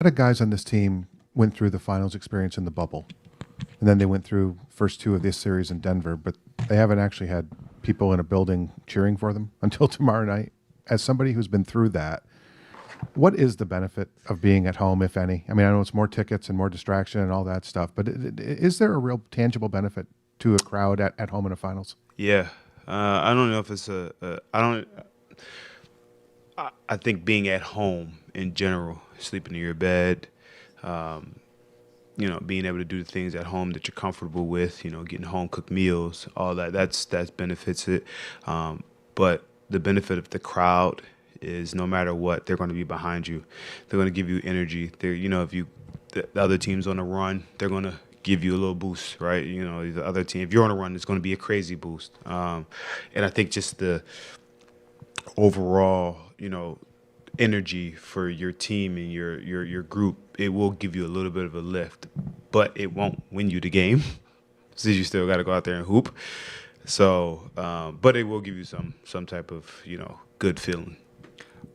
A lot of guys on this team went through the finals experience in the bubble, and then they went through first two of this series in Denver, but they haven't actually had people in a building cheering for them until tomorrow night. As somebody who's been through that, what is the benefit of being at home, if any? I mean, I know it's more tickets and more distraction and all that stuff, but is there a real tangible benefit to a crowd at home in a finals? Yeah, I don't know if it's I don't. I think being at home in general, sleeping in your bed, um, being able to do the things at home that you're comfortable with, getting home cooked meals, all that. That's benefits it. But the benefit of the crowd is no matter what, they're going to be behind you. They're going to give you energy. If the other team's on a run, they're going to give you a little boost, right? The other team, if you're on a run, it's going to be a crazy boost. And I think just the overall, energy for your team and your group, it will give you a little bit of a lift, but it won't win you the game. So you still got to go out there and hoop. So, but it will give you some type of good feeling.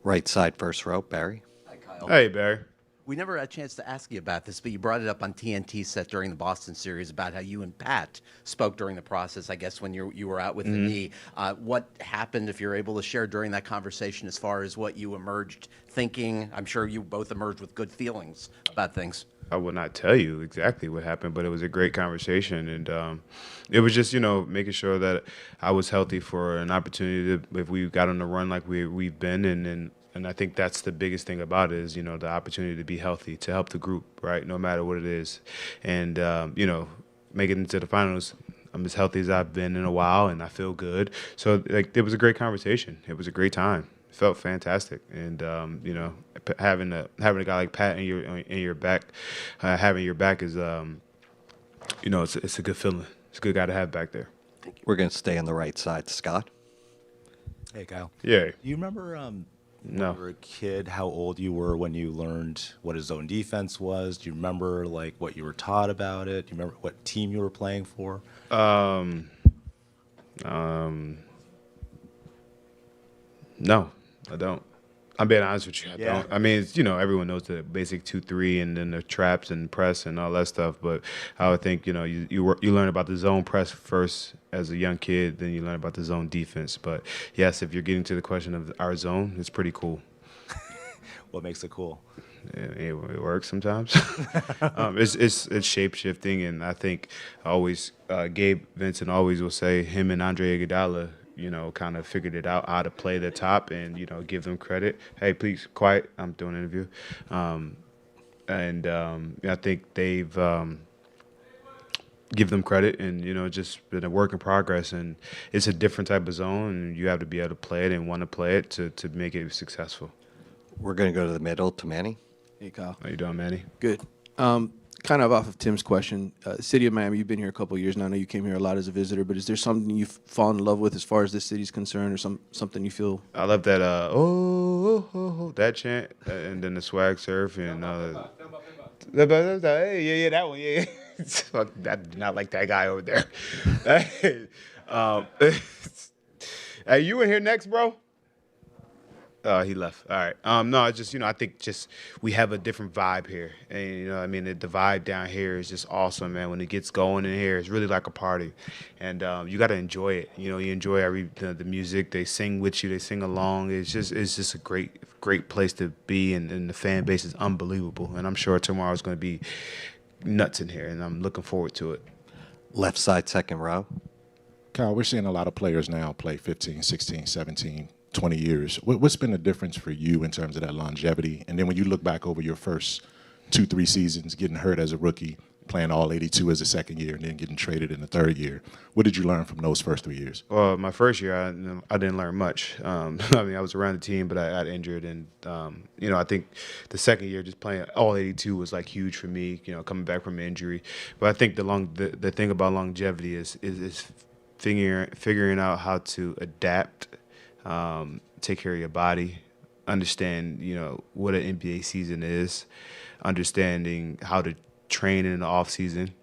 Right side, first row, Barry. Hi, Kyle. Hey, Barry. We never had a chance to ask you about this, but you brought it up on TNT set during the Boston series about how you and Pat spoke during the process, I guess, when you were out with the knee. What happened, if you're able to share during that conversation, as far as what you emerged thinking? I'm sure you both emerged with good feelings about things. I will not tell you exactly what happened, but it was a great conversation, and it was just making sure that I was healthy for an opportunity to, if we got on the run like we've been, and I think that's the biggest thing about it is the opportunity to be healthy, to help the group, right, no matter what it is, and making it to the finals. I'm as healthy as I've been in a while, and I feel good. So it was a great conversation. It was a great time. Felt fantastic, and having a guy like Pat in your back, having your back is it's a good feeling. It's a good guy to have back there. We're going to stay on the right side. Scott? Hey, Kyle. Yeah. Do you remember when No. you were a kid, how old you were when you learned what a zone defense was? Do you remember like what you were taught about it? Do you remember what team you were playing for? No, I don't. I'm being honest with you. I Yeah. don't. I mean, it's, everyone knows the basic 2-3 and then the traps and press and all that stuff. But I would think, you learn about the zone press first as a young kid, then you learn about the zone defense. But yes, if you're getting to the question of our zone, it's pretty cool. What makes it cool? It works sometimes. It's shape shifting, and I think always Gabe Vincent always will say him and Andre Iguodala, kind of figured it out how to play the top and give them credit. Hey, please quiet. I'm doing an interview, and I think they've give them credit, and just been a work in progress, and it's a different type of zone, and you have to be able to play it and want to play it to make it successful. We're going to go to the middle to Manny. Hey, Kyle. How you doing, Manny? Good. Kind of off of Tim's question, city of Miami, you've been here a couple of years now. I know you came here a lot as a visitor, but is there something you've fallen in love with as far as this city's concerned, or something you feel? I love that that chant, and then the swag surf and hey, yeah, that one, yeah. Fuck, I do not like that guy over there. Hey, hey, you in here next, bro? He left. All right. No, it's just, I think just we have a different vibe here. And, I mean, the vibe down here is just awesome, man. When it gets going in here, it's really like a party. And you got to enjoy it. You enjoy the music. They sing with you. They sing along. It's just a great place to be. And the fan base is unbelievable. And I'm sure tomorrow's going to be nuts in here. And I'm looking forward to it. Left side, second row. Kyle, we're seeing a lot of players now play 15, 16, 17, 20 years. What's been the difference for you in terms of that longevity? And then when you look back over your first 2-3 seasons, getting hurt as a rookie, playing all 82 as a second year, and then getting traded in the third year, what did you learn from those first 3 years? Well, my first year, I didn't learn much. I mean, I was around the team, but I got injured. And, I think the second year, just playing all 82 was, like, huge for me, coming back from an injury. But I think the thing about longevity is figuring out how to adapt, take care of your body, understand, what an NBA season is, understanding how to train in the off season,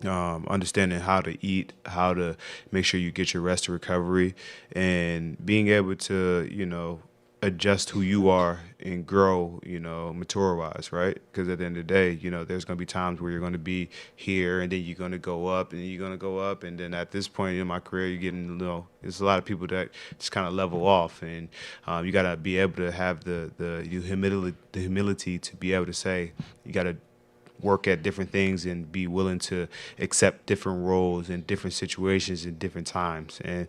understanding how to eat, how to make sure you get your rest and recovery, and being able to, adjust who you are and grow, mature-wise, right? Because at the end of the day, there's going to be times where you're going to be here, and then you're going to go up, and then you're going to go up, and then at this point in my career, you're getting, there's a lot of people that just kind of level off, and you got to be able to have the humility to be able to say, you got to work at different things and be willing to accept different roles in different situations in different times. And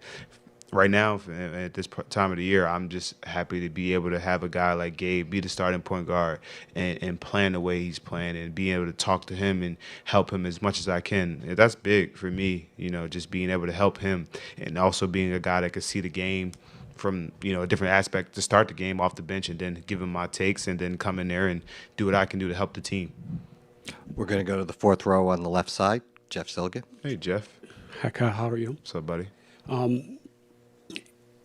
right now, at this time of the year, I'm just happy to be able to have a guy like Gabe be the starting point guard and playing the way he's playing and being able to talk to him and help him as much as I can. And that's big for me, just being able to help him and also being a guy that could see the game from, a different aspect to start the game off the bench and then give him my takes and then come in there and do what I can do to help the team. We're going to go to the fourth row on the left side. Jeff Silligan. Hey, Jeff. Hecka, how are you? What's up, buddy?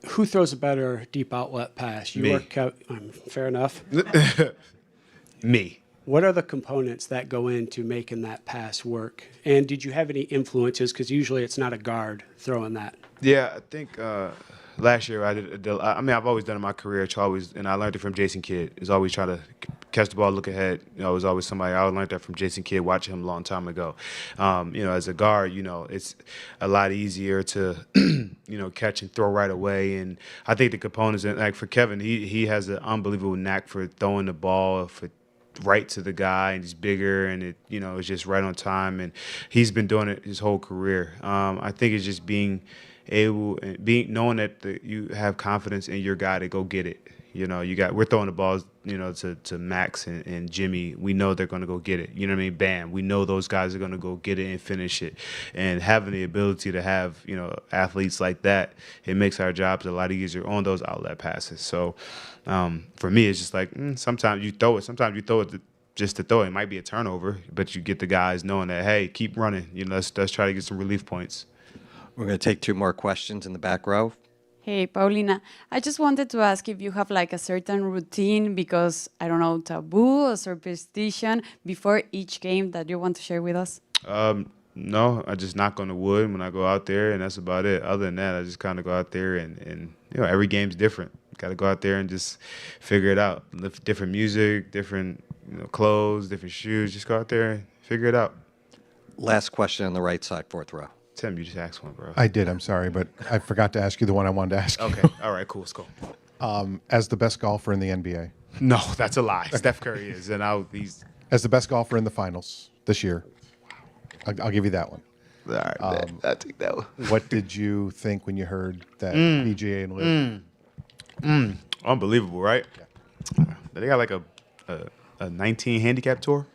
Who throws a better deep outlet pass? You Me. or fair enough. Me. What are the components that go into making that pass work? And did you have any influences? Because usually it's not a guard throwing that. Yeah, I think last year I've always done it in my career. And I learned it from Jason Kidd. Is always try to catch the ball, look ahead. It was always somebody. I learned that from Jason Kidd, watching him a long time ago. As a guard, it's a lot easier to, catch and throw right away. And I think the components, like for Kevin, he has an unbelievable knack for throwing the ball right to the guy, and he's bigger, and it's just right on time. And he's been doing it his whole career. I think it's just being able and knowing that you have confidence in your guy to go get it. We're throwing the balls, to Max and Jimmy. We know they're going to go get it. You know what I mean? Bam. We know those guys are going to go get it and finish it. And having the ability to have, athletes like that, it makes our jobs a lot easier on those outlet passes. So for me, it's just like sometimes you throw it. Sometimes you throw it just to throw it. It might be a turnover, but you get the guys knowing that, hey, keep running. Let's try to get some relief points. We're going to take two more questions in the back row. Hey, Paulina, I just wanted to ask if you have like a certain routine because, I don't know, taboo or superstition before each game that you want to share with us? No, I just knock on the wood when I go out there, and that's about it. Other than that, I just kind of go out there and every game's different. Got to go out there and just figure it out. Different music, different clothes, different shoes. Just go out there and figure it out. Last question on the right side, fourth row. Tim, you just asked one, bro. I did. I'm sorry, but I forgot to ask you the one I wanted to ask you. Okay. All right, cool. Let's go. As the best golfer in the NBA. No, that's a lie. Steph Curry is, and he's As the best golfer in the finals this year. I'll give you that one. all right. I'll take that one. What did you think when you heard that PGA and LIV? Unbelievable, right? Yeah. They got like a 19 handicap tour.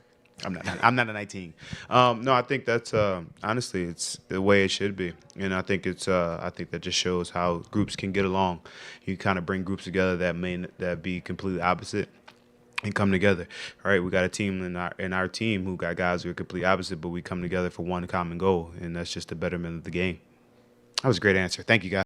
I'm not a 19. No, I think that's honestly it's the way it should be, and I think I think that just shows how groups can get along. You kind of bring groups together that be completely opposite and come together. All right, we got a team in our team who got guys who are completely opposite, but we come together for one common goal, and that's just the betterment of the game. That was a great answer. Thank you, guys.